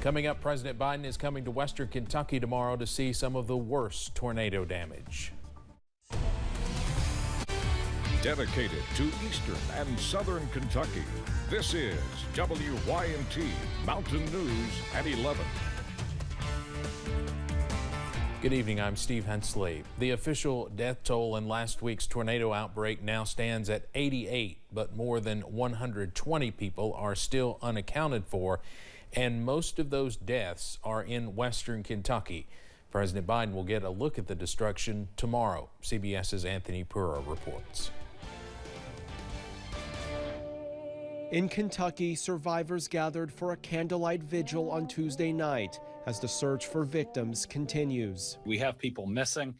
Coming up, President Biden is coming to Western Kentucky tomorrow to see some of the worst tornado damage. Dedicated to Eastern and Southern Kentucky, this is WYNT Mountain News at 11. Good evening, I'm Steve Hensley. The official death toll in last week's tornado outbreak now stands at 88, but more than 120 people are still unaccounted for, and most of those deaths are in Western Kentucky. President Biden will get a look at the destruction tomorrow. CBS's Anthony Pura reports. In Kentucky, survivors gathered for a candlelight vigil on Tuesday night as the search for victims continues. We have people missing.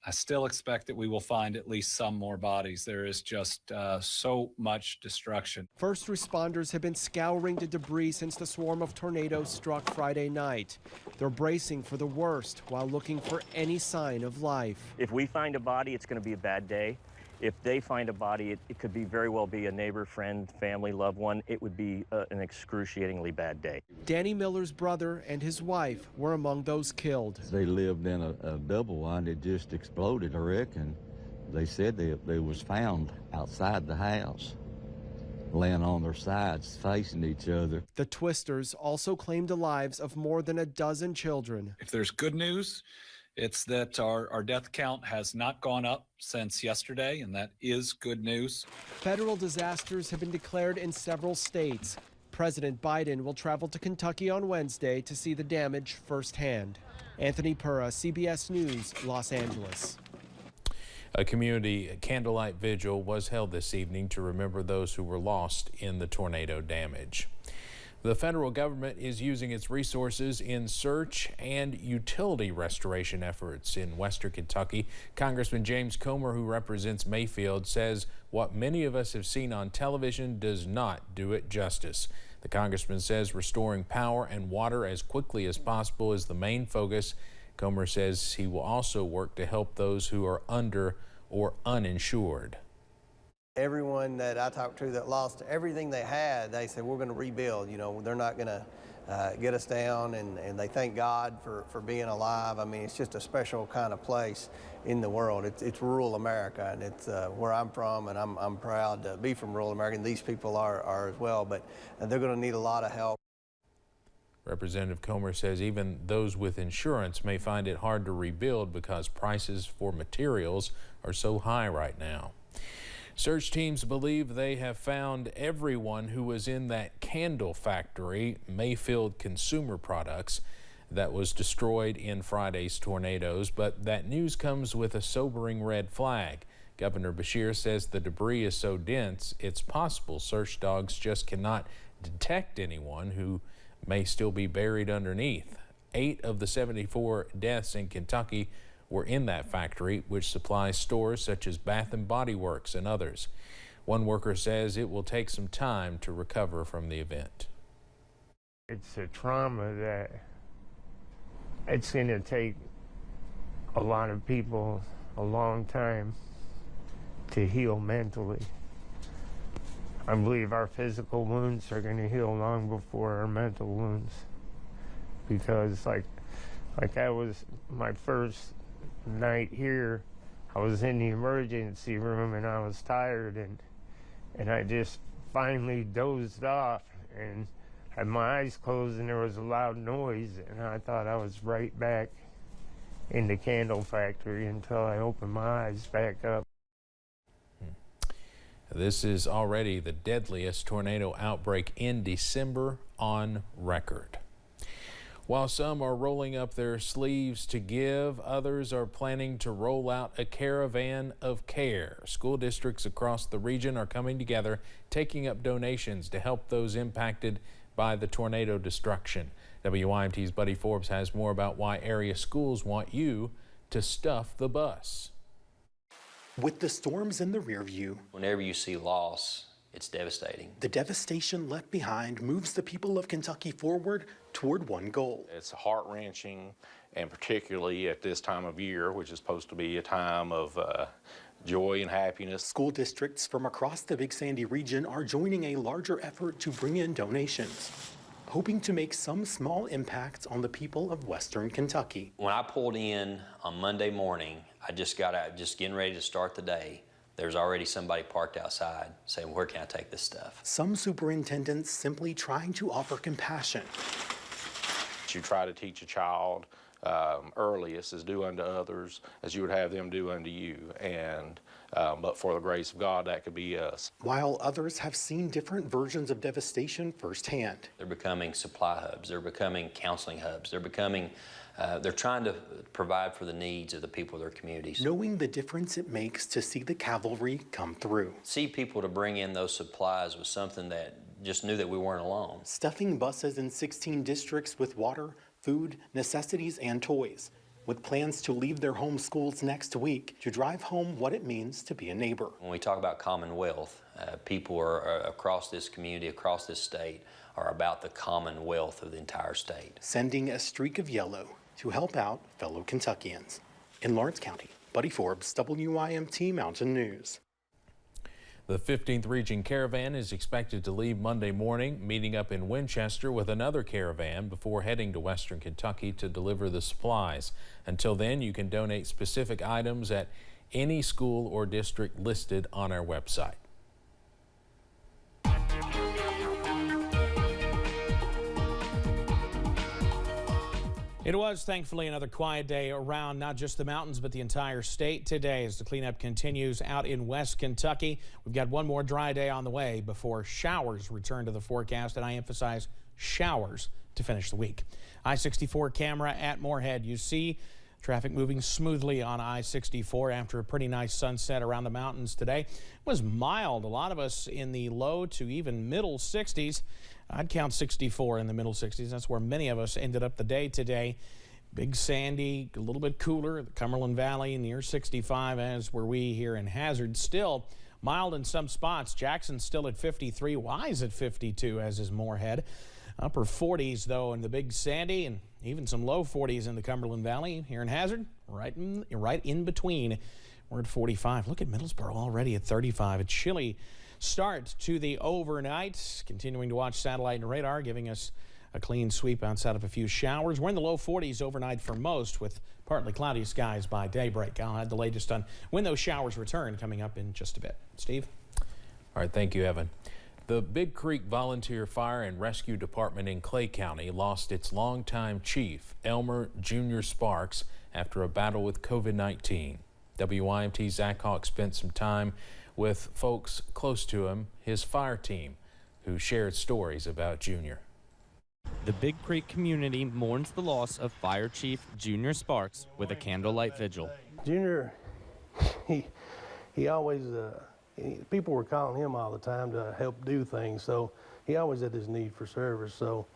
I still expect that we will find at least some more bodies. There is just so much destruction. First responders have been scouring the debris since the swarm of tornadoes struck Friday night. They're bracing for the worst while looking for any sign of life. If we find a body, it's going to be a bad day. If they find a body, it could be very well be a neighbor, friend, family, loved one. It would be an excruciatingly bad day. Danny Miller's brother and his wife were among those killed. They lived in a double one that just exploded, I reckon. They said they was found outside the house, laying on their sides, facing each other. The Twisters also claimed the lives of more than a dozen children. If there's good news, it's that our death count has not gone up since yesterday, and that is good news. Federal disasters have been declared in several states. President Biden will travel to Kentucky on Wednesday to see the damage firsthand. Anthony Pura, CBS News, Los Angeles. A community candlelight vigil was held this evening to remember those who were lost in the tornado damage. The federal government is using its resources in search and utility restoration efforts in Western Kentucky. Congressman James Comer, who represents Mayfield, says what many of us have seen on television does not do it justice. The congressman says restoring power and water as quickly as possible is the main focus. Comer says he will also work to help those who are under or uninsured. Everyone that I talked to that lost everything they had, they said, we're going to rebuild. You know, they're not going to get us down, and they thank God for being alive. I mean, it's just a special kind of place in the world. It's rural America, and it's where I'm from, and I'm proud to be from rural America, and these people are as well, but they're going to need a lot of help. Representative Comer says even those with insurance may find it hard to rebuild because prices for materials are so high right now. Search teams believe they have found everyone who was in that candle factory, Mayfield Consumer Products, that was destroyed in Friday's tornadoes, but that news comes with a sobering red flag. Governor Beshear says the debris is so dense, it's possible search dogs just cannot detect anyone who may still be buried underneath. 8 of the 74 deaths in Kentucky were in that factory, which supplies stores such as Bath and Body Works and others. One worker says it will take some time to recover from the event. It's a trauma that it's going to take a lot of people a long time to heal mentally. I believe our physical wounds are going to heal long before our mental wounds, because like that was my first night here. I was in the emergency room and I was tired, and I just finally dozed off and had my eyes closed, and there was a loud noise, and I thought I was right back in the candle factory until I opened my eyes back up. This is already the deadliest tornado outbreak in December on record. While some are rolling up their sleeves to give, others are planning to roll out a caravan of care. School districts across the region are coming together, taking up donations to help those impacted by the tornado destruction. WYMT's Buddy Forbes has more about why area schools want you to stuff the bus. With the storms in the rear view, whenever you see loss, it's devastating. The devastation left behind moves the people of Kentucky forward toward one goal. It's heart-wrenching, and particularly at this time of year, which is supposed to be a time of joy and happiness. School districts from across the Big Sandy region are joining a larger effort to bring in donations. hoping to make some small impact on the people of Western Kentucky. When I pulled in on Monday morning, I just got out, just getting ready to start the day. There's already somebody parked outside saying, where can I take this stuff? Some superintendents simply trying to offer compassion. You try to teach a child earliest as do unto others as you would have them do unto you. And but for the grace of God, that could be us. While others have seen different versions of devastation firsthand. They're becoming supply hubs. They're becoming counseling hubs. They're becoming, they're trying to provide for the needs of the people of their communities. Knowing the difference it makes to see the cavalry come through. See people to bring in those supplies was something that just knew that we weren't alone. Stuffing buses in 16 districts with water, food, necessities, and toys, with plans to leave their home schools next week to drive home what it means to be a neighbor. When we talk about commonwealth, people are across this community, across this state, are about the commonwealth of the entire state. Sending a streak of yellow to help out fellow Kentuckians. In Lawrence County, Buddy Forbes, WYMT Mountain News. The 15th Region Caravan is expected to leave Monday morning, meeting up in Winchester with another caravan before heading to Western Kentucky to deliver the supplies. Until then, you can donate specific items at any school or district listed on our website. It was thankfully another quiet day around not just the mountains but the entire state today as the cleanup continues out in West Kentucky. We've got one more dry day on the way before showers return to the forecast, and I emphasize showers to finish the week. I-64 camera at Moorhead. You see traffic moving smoothly on I-64 after a pretty nice sunset around the mountains today. It was mild. A lot of us in the low to even middle 60s. I'd count 64 in the middle 60s. That's where many of us ended up the day today. Big sandy, a little bit cooler. The Cumberland Valley near 65, as were we here in Hazard. Still mild in some spots. Jackson's still at 53. Wise at 52, as is Moorhead. Upper 40s, though, in the Big Sandy, and even some low 40s in the Cumberland Valley. Here in Hazard, right in between. We're at 45. Look at Middlesboro already at 35. A chilly start to the overnight. Continuing to watch satellite and radar, giving us a clean sweep outside of a few showers. We're in the low 40s overnight for most, with partly cloudy skies by daybreak. I'll have the latest on when those showers return coming up in just a bit. Steve? All right, thank you, Evan. The Big Creek Volunteer Fire and Rescue Department in Clay County lost its longtime chief, Elmer Jr. Sparks, after a battle with COVID-19. WYMT Zach Hawk spent some time with folks close to him, his fire team, who shared stories about Junior. The Big Creek community mourns the loss of Fire Chief Junior Sparks with a candlelight vigil. Junior, he always, people were calling him all the time to help do things, so he always had this need for service. So,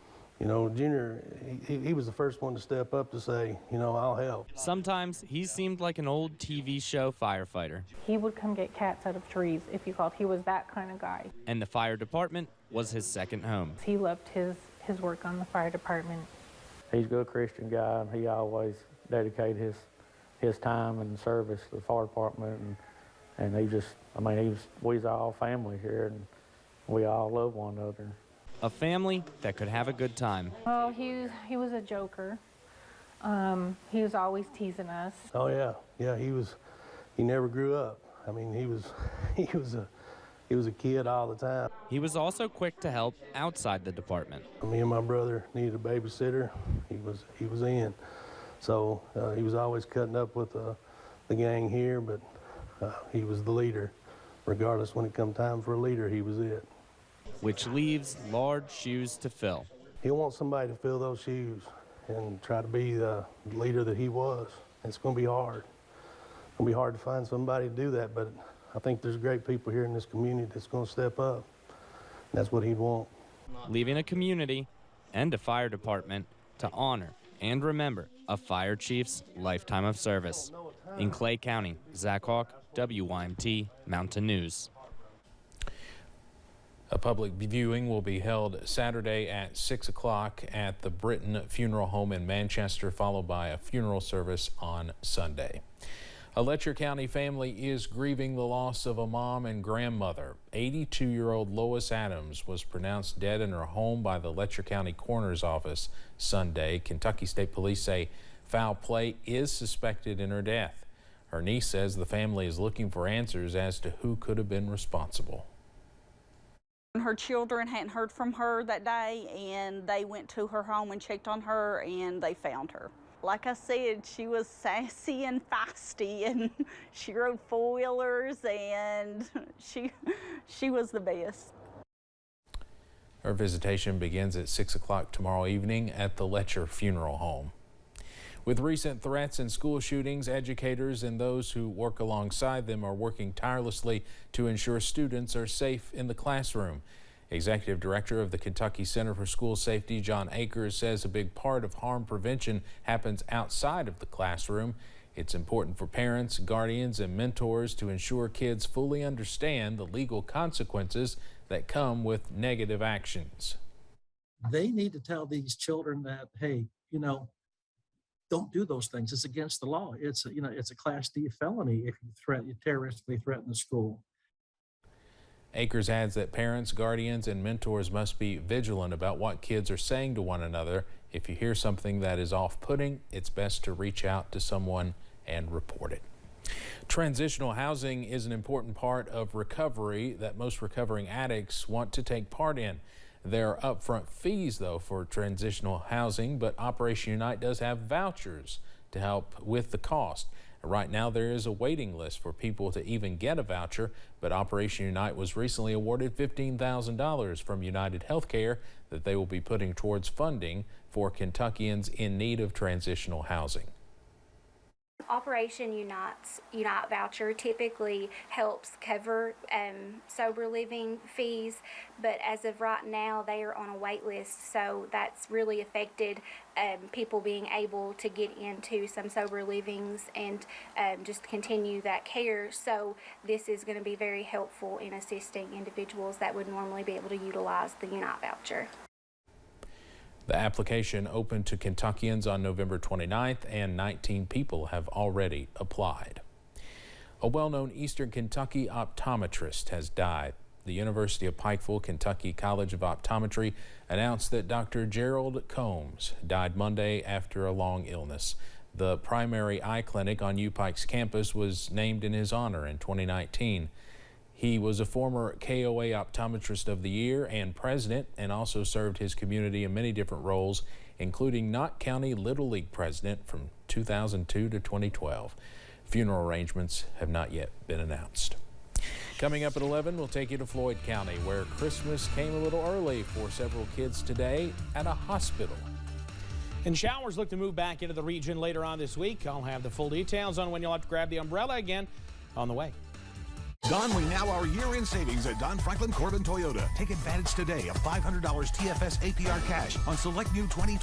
you know, Junior, he was the first one to step up to say, you know, I'll help. Sometimes he seemed like an old TV show firefighter. He would come get cats out of trees if you called. He was that kind of guy. And the fire department was his second home. He loved his work on the fire department. He's a good Christian guy, and he always dedicated his time and service to the fire department. And he just, I mean, we was all family here, and we all love one another. A family that could have a good time. Oh, he was a joker. He was always teasing us. Oh yeah, he never grew up. I mean, he was a kid all the time. He was also quick to help outside the department. Me and my brother needed a babysitter. He was in. So he was always cutting up with the gang here, but he was the leader. Regardless, when it come time for a leader, he was it. Which leaves large shoes to fill. He'll want somebody to fill those shoes and try to be the leader that he was. It's going to be hard. It's going to be hard to find somebody to do that, but I think there's great people here in this community that's going to step up. That's what he'd want. Leaving a community and a fire department to honor and remember a fire chief's lifetime of service. In Clay County, Zach Hawk, WYMT Mountain News. A public viewing will be held Saturday at 6 o'clock at the Britton Funeral Home in Manchester, followed by a funeral service on Sunday. A Letcher County family is grieving the loss of a mom and grandmother. 82-year-old Lois Adams was pronounced dead in her home by the Letcher County Coroner's Office Sunday. Kentucky State Police say foul play is suspected in her death. Her niece says the family is looking for answers as to who could have been responsible. Her children hadn't heard from her that day, and they went to her home and checked on her, and they found her. Like I said, she was sassy and feisty, and she rode four-wheelers, and she was the best. Her visitation begins at 6 o'clock tomorrow evening at the Letcher Funeral Home. With recent threats and school shootings, educators and those who work alongside them are working tirelessly to ensure students are safe in the classroom. Executive Director of the Kentucky Center for School Safety, John Akers, says a big part of harm prevention happens outside of the classroom. It's important for parents, guardians, and mentors to ensure kids fully understand the legal consequences that come with negative actions. They need to tell these children that, hey, don't do those things. It's against the law. It's a Class D felony if you terroristically threaten the school. Akers adds that parents, guardians, and mentors must be vigilant about what kids are saying to one another. If you hear something that is off-putting, it's best to reach out to someone and report it. Transitional housing is an important part of recovery that most recovering addicts want to take part in. There are upfront fees, though, for transitional housing, but Operation Unite does have vouchers to help with the cost. Right now, there is a waiting list for people to even get a voucher, but Operation Unite was recently awarded $15,000 from United Healthcare that they will be putting towards funding for Kentuckians in need of transitional housing. Operation Unite voucher typically helps cover sober living fees, but as of right now they are on a wait list, so that's really affected people being able to get into some sober livings and just continue that care. So this is going to be very helpful in assisting individuals that would normally be able to utilize the Unite voucher. The application opened to Kentuckians on November 29th, and 19 people have already applied. A well-known Eastern Kentucky optometrist has died. The University of Pikeville, Kentucky College of Optometry announced that Dr. Gerald Combs died Monday after a long illness. The primary eye clinic on UPike's campus was named in his honor in 2019. He was a former KOA Optometrist of the Year and president, and also served his community in many different roles, including Knott County Little League president from 2002 to 2012. Funeral arrangements have not yet been announced. Coming up at 11, we'll take you to Floyd County, where Christmas came a little early for several kids today at a hospital. And showers look to move back into the region later on this week. I'll have the full details on when you'll have to grab the umbrella again on the way. Donley now our year-end savings at Don Franklin Corbin Toyota. Take advantage today of $500 TFS APR cash on select new 2020.